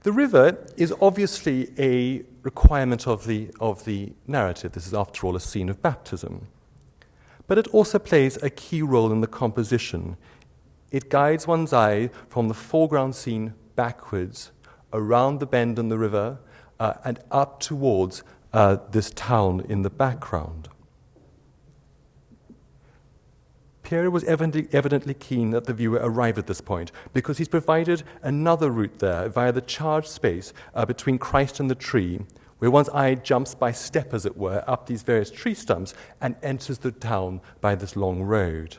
The river is obviously a requirement of the narrative. This is, after all, a scene of baptism. But it also plays a key role in the composition. It guides one's eye from the foreground scene backwards, around the bend in the river, and up towards this town in the background. Piero was evidently keen that the viewer arrive at this point because he's provided another route there via the charged space between Christ and the tree, where one's eye jumps by step, as it were, up these various tree stumps and enters the town by this long road.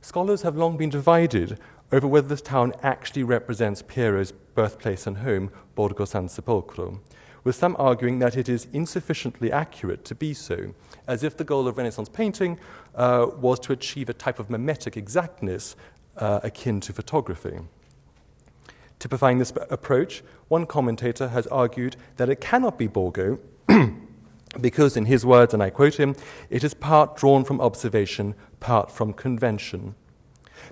Scholars have long been divided over whether this town actually represents Piero's birthplace and home, Borgo San Sepolcro, with some arguing that it is insufficiently accurate to be so, as if the goal of Renaissance painting was to achieve a type of mimetic exactness akin to photography. Typifying this approach, one commentator has argued that it cannot be Borgo because, in his words, and I quote him, it is part drawn from observation, part from convention.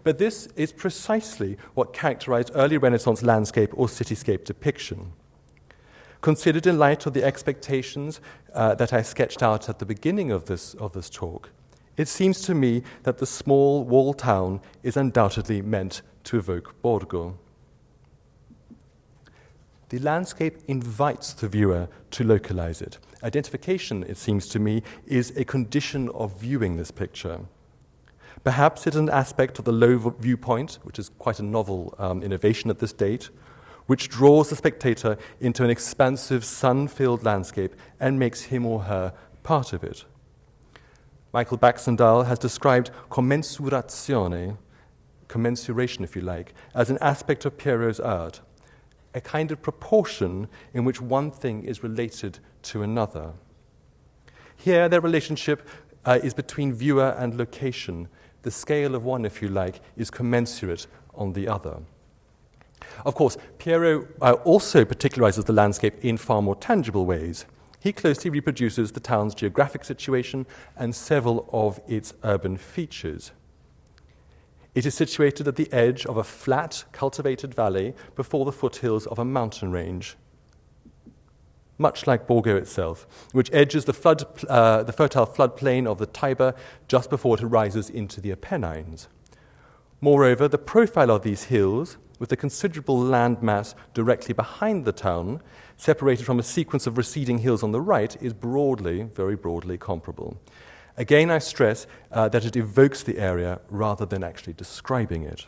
But this is precisely what characterized early Renaissance landscape or cityscape depiction. Considered in light of the expectations that I sketched out at the beginning of this talk, it seems to me that the small walled town is undoubtedly meant to evoke Borgo. The landscape invites the viewer to localize it. Identification, it seems to me, is a condition of viewing this picture. Perhaps it is an aspect of the low viewpoint, which is quite a novel innovation at this date, which draws the spectator into an expansive, sun-filled landscape and makes him or her part of it. Michael Baxendale has described commensurazione, commensuration if you like, as an aspect of Piero's art, a kind of proportion in which one thing is related to another. Here, their relationship is between viewer and location. The scale of one, if you like, is commensurate on the other. Of course, Piero also particularizes the landscape in far more tangible ways. He closely reproduces the town's geographic situation and several of its urban features. It is situated at the edge of a flat, cultivated valley before the foothills of a mountain range, much like Borgo itself, which edges the fertile floodplain of the Tiber just before it rises into the Apennines. Moreover, the profile of these hills, with a considerable landmass directly behind the town, separated from a sequence of receding hills on the right, is broadly, very broadly, comparable. Again, I stress that it evokes the area rather than actually describing it.